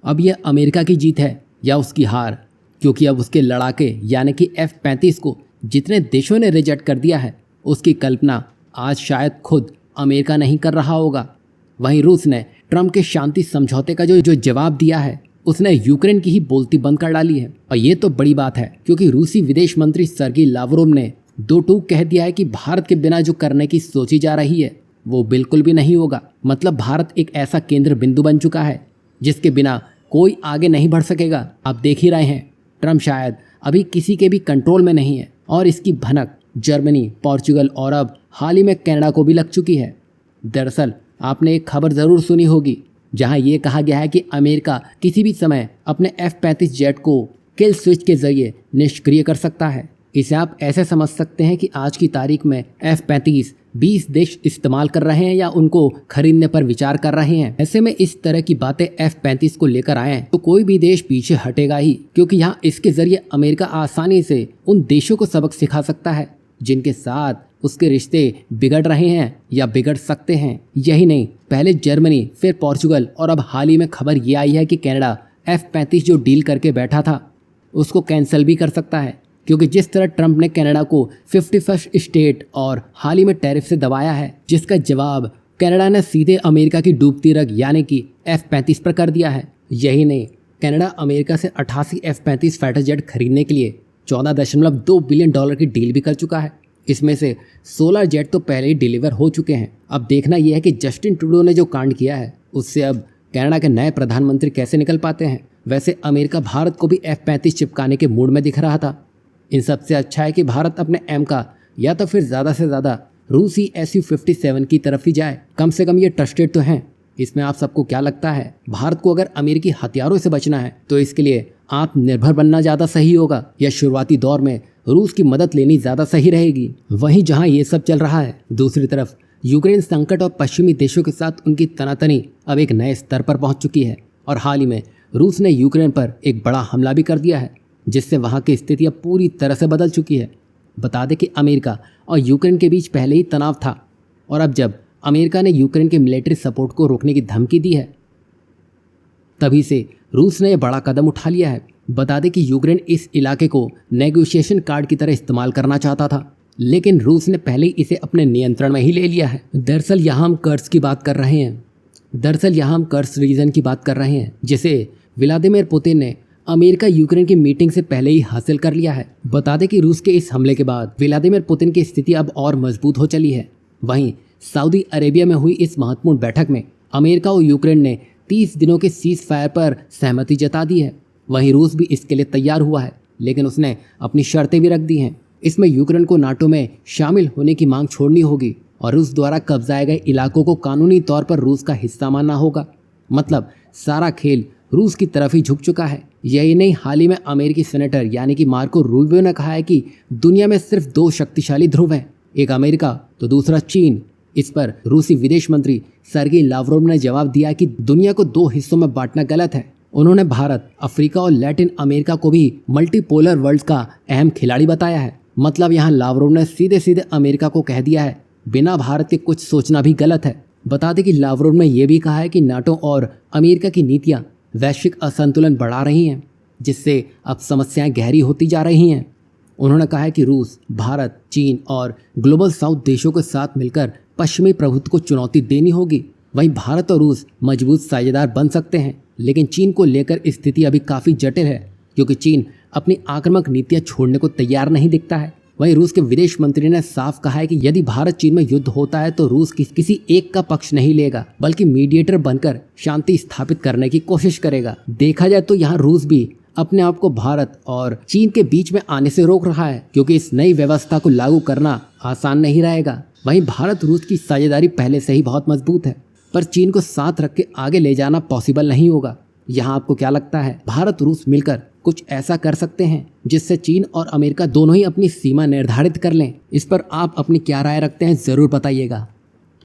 अब यह अमेरिका की जीत है या उसकी हार, क्योंकि अब उसके लड़ाके यानी कि F-35 को जितने देशों ने रिजेक्ट कर दिया है उसकी कल्पना आज शायद खुद अमेरिका नहीं कर रहा होगा। वहीं रूस ने ट्रंप के शांति समझौते का जो जवाब दिया है उसने यूक्रेन की ही बोलती बंद कर डाली है। और ये तो बड़ी बात है, क्योंकि रूसी विदेश मंत्री सर्गी लावरोव ने दो टूक कह दिया है कि भारत के बिना जो करने की सोची जा रही है वो बिल्कुल भी नहीं होगा। मतलब भारत एक ऐसा केंद्र बिंदु बन चुका है जिसके बिना कोई आगे नहीं बढ़ सकेगा। आप देख ही रहे हैं, ट्रंप शायद अभी किसी के भी कंट्रोल में नहीं है और इसकी भनक जर्मनी, पोर्चुगल और अब हाल ही में कनाडा को भी लग चुकी है। दरअसल आपने एक खबर ज़रूर सुनी होगी जहां ये कहा गया है कि अमेरिका किसी भी समय अपने F-35 जेट को किल स्विच के जरिए निष्क्रिय कर सकता है। इसे आप ऐसे समझ सकते हैं कि आज की तारीख में F-35 20 देश इस्तेमाल कर रहे हैं या उनको खरीदने पर विचार कर रहे हैं। ऐसे में इस तरह की बातें F-35 को लेकर आए तो कोई भी देश पीछे हटेगा ही, क्योंकि यहाँ इसके जरिए अमेरिका आसानी से उन देशों को सबक सिखा सकता है जिनके साथ उसके रिश्ते बिगड़ रहे हैं या बिगड़ सकते हैं। यही नहीं, पहले जर्मनी, फिर पोर्चुगल और अब हाल ही में खबर ये आई है कि कनाडा F-35 जो डील करके बैठा था उसको कैंसिल भी कर सकता है, क्योंकि जिस तरह ट्रंप ने कनाडा को 51st स्टेट और हाल ही में टैरिफ से दबाया है, जिसका जवाब कनाडा ने सीधे अमेरिका की डूबती रग यानी कि F-35 पर कर दिया है। यही नहीं, कनाडा अमेरिका से 88 F-35 फाइटर जेट खरीदने के लिए $14.2 बिलियन की डील भी कर चुका है। इसमें से 16 जेट तो पहले ही डिलीवर हो चुके हैं। अब देखना यह है कि जस्टिन ट्रूडो ने जो कांड किया है उससे अब कनाडा के नए प्रधानमंत्री कैसे निकल पाते हैं। वैसे अमेरिका भारत को भी F-35 चिपकाने के मूड में दिख रहा था। इन सबसे अच्छा है कि भारत अपने एम का या तो फिर ज़्यादा से ज़्यादा रूसी Su-57 की तरफ ही जाए। कम से कम ये ट्रस्टेड तो हैं। इसमें आप सबको क्या लगता है, भारत को अगर अमेरिकी हथियारों से बचना है तो इसके लिए आत्मनिर्भर बनना ज़्यादा सही होगा या शुरुआती दौर में रूस की मदद लेनी ज़्यादा सही रहेगी। वहीं जहां ये सब चल रहा है, दूसरी तरफ यूक्रेन संकट और पश्चिमी देशों के साथ उनकी तनातनी अब एक नए स्तर पर पहुंच चुकी है और हाल ही में रूस ने यूक्रेन पर एक बड़ा हमला भी कर दिया है, जिससे वहां की स्थिति अब पूरी तरह से बदल चुकी है। बता दें कि अमेरिका और यूक्रेन के बीच पहले ही तनाव था और अब जब अमेरिका ने यूक्रेन के मिलिट्री सपोर्ट को रोकने की धमकी दी है, तभी से रूस ने यह बड़ा कदम उठा लिया है। बता दें कि यूक्रेन इस इलाके को नेगोशिएशन कार्ड की तरह इस्तेमाल करना चाहता था, लेकिन रूस ने पहले ही इसे अपने नियंत्रण में ही ले लिया है। दरअसल यहाँ हम कर्ज की बात कर रहे हैं। रीजन की बात कर रहे हैं, जिसे व्लादिमीर पुतिन ने अमेरिका यूक्रेन की मीटिंग से पहले ही हासिल कर लिया है। बता दें कि रूस के इस हमले के बाद व्लादिमीर पुतिन की स्थिति अब और मजबूत हो चली है। वहीं सऊदी अरेबिया में हुई इस महत्वपूर्ण बैठक में अमेरिका और यूक्रेन ने 30 दिनों के सीज फायर पर सहमति जता दी है। वहीं रूस भी इसके लिए तैयार हुआ है, लेकिन उसने अपनी शर्तें भी रख दी हैं। इसमें यूक्रेन को नाटो में शामिल होने की मांग छोड़नी होगी और रूस द्वारा कब्जाए गए इलाकों को कानूनी तौर पर रूस का हिस्सा मानना होगा। मतलब सारा खेल रूस की तरफ ही झुक चुका है। यही नहीं, हाल ही में अमेरिकी सेनेटर यानी कि मार्को रूबियो ने कहा है कि दुनिया में सिर्फ 2 शक्तिशाली ध्रुव हैं, एक अमेरिका तो दूसरा चीन। इस पर रूसी विदेश मंत्री सर्गी लावरोव ने जवाब दिया कि दुनिया को 2 हिस्सों में बांटना गलत है। उन्होंने भारत, अफ्रीका और लैटिन अमेरिका को भी मल्टीपोलर वर्ल्ड का अहम खिलाड़ी बताया है। मतलब यहाँ लावरोव ने सीधे सीधे अमेरिका को कह दिया है बिना भारत के कुछ सोचना भी गलत है। बता दें कि लावरोव ने यह भी कहा है कि नाटो और अमेरिका की नीतियाँ वैश्विक असंतुलन बढ़ा रही हैं, जिससे अब समस्याएं गहरी होती जा रही हैं। उन्होंने कहा है कि रूस, भारत, चीन और ग्लोबल साउथ देशों के साथ मिलकर पश्चिमी प्रभुत्व को चुनौती देनी होगी। वहीं भारत और रूस मजबूत साझेदार बन सकते हैं, लेकिन चीन को लेकर स्थिति अभी काफ़ी जटिल है, क्योंकि चीन अपनी आक्रामक नीतियां छोड़ने को तैयार नहीं दिखता है। वहीं रूस के विदेश मंत्री ने साफ कहा है कि यदि भारत चीन में युद्ध होता है तो रूस किसी एक का पक्ष नहीं लेगा, बल्कि मीडिएटर बनकर शांति स्थापित करने की कोशिश करेगा। देखा जाए तो यहाँ रूस भी अपने आप को भारत और चीन के बीच में आने से रोक रहा है, क्योंकि इस नई व्यवस्था को लागू करना आसान नहीं रहेगा। वहीं भारत रूस की साझेदारी पहले से ही बहुत मजबूत है, पर चीन को साथ रख के आगे ले जाना पॉसिबल नहीं होगा। यहाँ आपको क्या लगता है, भारत रूस मिलकर कुछ ऐसा कर सकते हैं जिससे चीन और अमेरिका दोनों ही अपनी सीमा निर्धारित कर लें? इस पर आप अपनी क्या राय रखते हैं, जरूर बताइएगा।